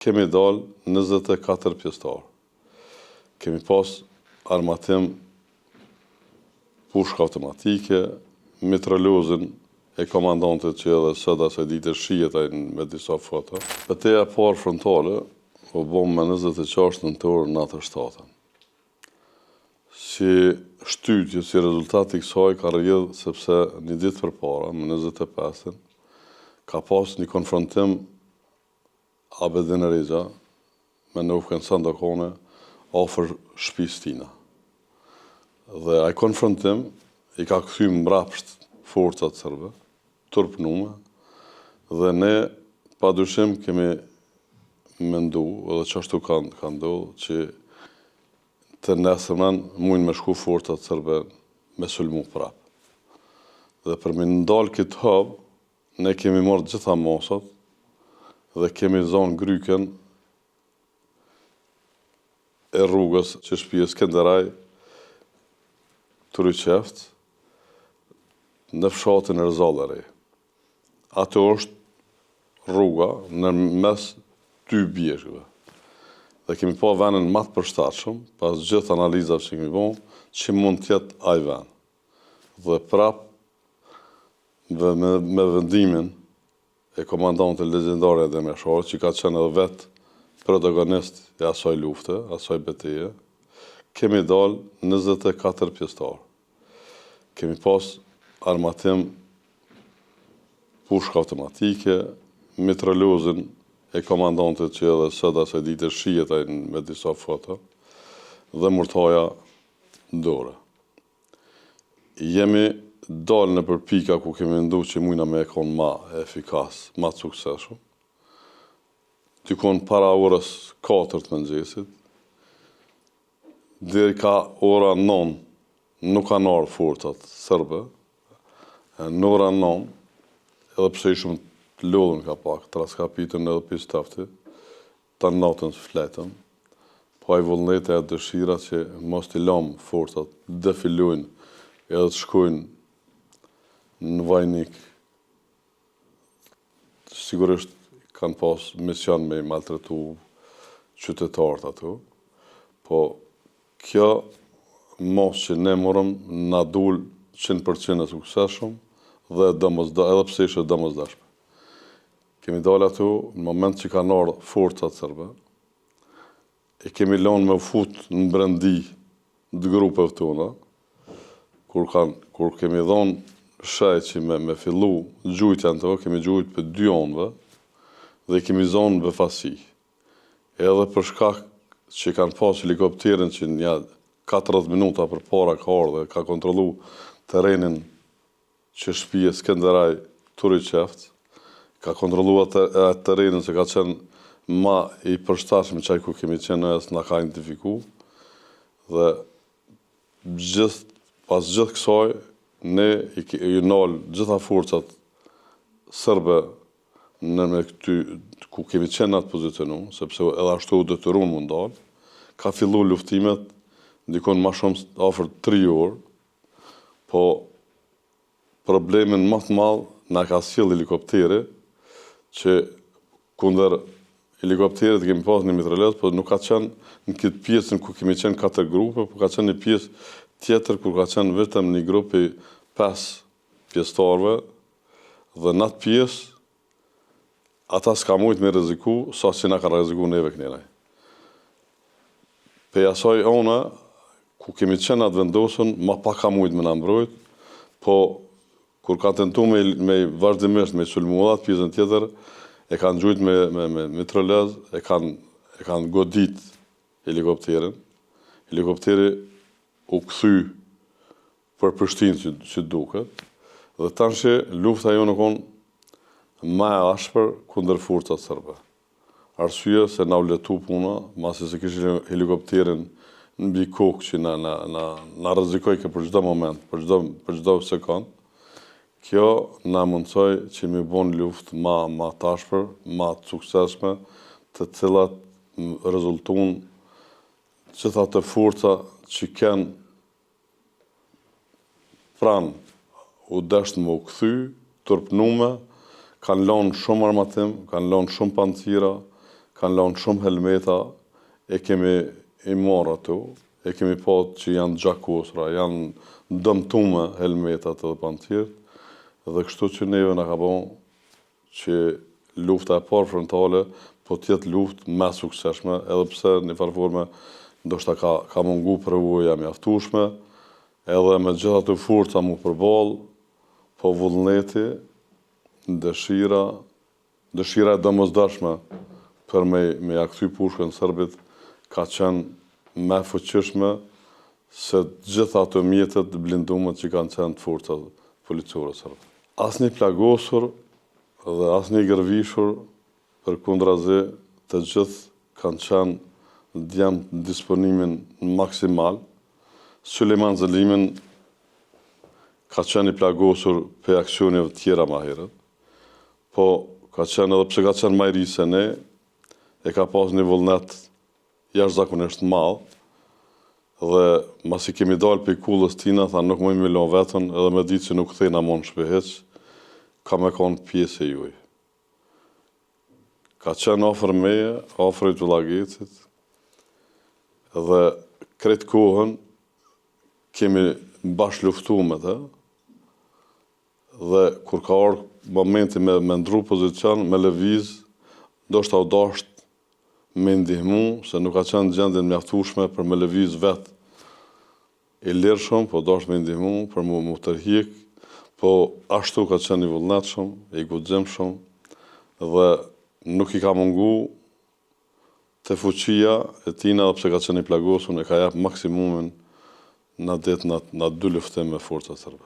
kemi dalë 24 pjesëtarë. Kemi pas armatim pushka automatike, mitraljozën e komandantit që edhe sot asaj dite shihet me disa foto. Betejë e parë frontale u bëm me 26 nëntor natë 7. Si shtytje, si rezultat i kësaj ka rrjedh sepse një ditë përpara, më 25, ka pas një konfrontim Abedin Reza me Nufken Sandakone afër shtëpisë tina. Dhe ai konfrontim i ka kthy mbrapsht forcat serbe, turpnume, dhe ne padyshim kemi mendu, edhe çashtu ka ndodhur, që të nesërmen mujnë me shku forcat serbe me sulmu prap. Dhe për me ndalë këtë hub, ne kemi marrë gjitha masat dhe kemi zonë Gryken e rrugës që shtëpia Skenderaj, Turiqeft, në fshatin e Rzallari. Ato është rruga në mes dy bjeshkëve. Dhe kemi pa venin më të përshtatshëm, pas gjithë analizave që kemi bën, që mund të jetë ai vend. Dhe prap me vendimin e komandantit legjendar Edi Meshari, që ka qenë edhe vetë protagonist e asaj lufte, asaj betejë, kemi dalë 24 pjesëtarë. Kemi pas armatim pushka automatike, mitraljozën e komandantit që edhe sot asaj dite shihet me disa foto, dhe murtaja dore. Jemi dalë në përpika ku kemi ndu që mujna me e konë ma efikas, ma të sukseshëm. Tykon para orës 4 të mëngjesit, deri ka ora 9, nuk kanë ardhur forcat serbe. Në ora 9, edhe pse ishim të lodhën ka pak, traskapitën edhe pistafti, ta natën së fletëm, po ai vullneti e dëshira që mos t'i lëm forcat defilojnë edhe të shkojnë në vajnik. Sigurisht kanë pas mision me i maltretu qytetarët ato, po kjo mos që ne morëm na dul 100% e suksesshëm dhe edhe pse ishte domosdoshme. Kemi dalë ato në moment që kanë ardhur forcat serbe, e kemi lënë me fut në brendi të grupeve tona, kur kemi dhënë shaj që me fillu gjujtjen të, kemi gjujt për 2 anëve dhe kemi zonë befasi. Edhe për shkak që kanë pas helikopterin që një 40 minuta për para ka ardhur dhe ka kontrollu terrenin që shtëpia Skenderaj Turiqeft, ka kontrollu atë terrenin që ka qenë ma i përshtatshëm çaj ku kemi qenë as na ka identifiku. Dhe pas gjithë kësaj, ne i nal gjitha forcat serbe në këty ku kemi qenë atë pozicionu, sepse edhe ashtu u detyruan mu ndal. Ka fillu luftimet ndikon ma shumë afër 3 orë, po problemin më të madh na ka sjell helikopteri, që kundër helikopterit kemi pas një mitraljez, po nuk ka qenë në këtë pjesën ku kemi qenë 4 grupe, po ka qenë një pjesë tjetër ku ka qenë vetëm një grup i 5 pjesëtarëve, dhe në atë pjesë ata s'ka mujt me rreziku sa që na ka rreziku neve kënenaj. Pe asaj ona, ku kemi qenë atë vendosën, ma pak ka mujt me na mbrojt, po kur ka tentu me vazhdimisht me sulmu atë pjesën tjetër, e kanë gjujt me mitraljez, e kanë godit helikopterin. Helikopteri u kthy për Prishtinë që duket, dhe tanë lufta jo në konë ma e ashpër kundër forcat serbe. Arsye se na u letu puna, masi se kishim helikopterin në mbi kokë që na rrezikoi për çdo moment, për çdo sekond. Kjo na mundsoi që mi bën luftë ma të ashpër, ma të suksesshme, të cilat rezultojnë gjitha të forca që kanë pranë u dashnë më u kthy, turpnume, kanë lënë shumë armatim, kanë lënë shumë pancira, kanë lanë shumë helmeta, e kemi i marrë ato, e kemi pa që janë gjakosra, janë dëmtume helmetat edhe pa në tjertë, dhe kështu që neve në ka bon që lufta e parë frontale po tjetë luftë me sukseshme, edhe pse një farforme ndoshta ka mungu përvoja mjaftueshme, edhe me gjitha të forca mu përballë, po vullneti, dëshira e domosdoshme për me ja kthy pushkën serbit ka qenë më fuqishme se gjitha ato mjetet blindume që kanë qenë të forcat policore serbe. Asnjë plagosur dhe asnjë gërvishur, përkundrazi të gjithë kanë qenë djemë disponimin maksimal. Sulejman Zelimin ka qenë i plagosur për aksioneve tjera ma herët, po ka qenë edhe pse ka qenë më i ri se ne, e ka pas një vullnet jashtëzakonisht madh, dhe masi kemi dalë për kullës tina, tha nuk më i lënë vetën, edhe me ditë që nuk thejna mon shpeheq, ka me konë pjesë e juaj. Ka qenë afër meje, afër i Tullagecit, dhe kretë kohën kemi bashkë luftu me të, dhe kur ka ardhur momenti me ndru pozicion, me lëviz, ndoshta u dasht me ndihmu, se nuk ka qenë gjendje mjaftueshme për me lëviz vetë i lirshëm, po dasht me ndihmu për mu tërhiq, po ashtu ka qenë i vullnetshëm, i guximshëm, dhe nuk i ka mungu të fuqia e tina, dhe pse ka qenë i plagosur, e ka jap maksimumin në dy luftime me forcat serbe.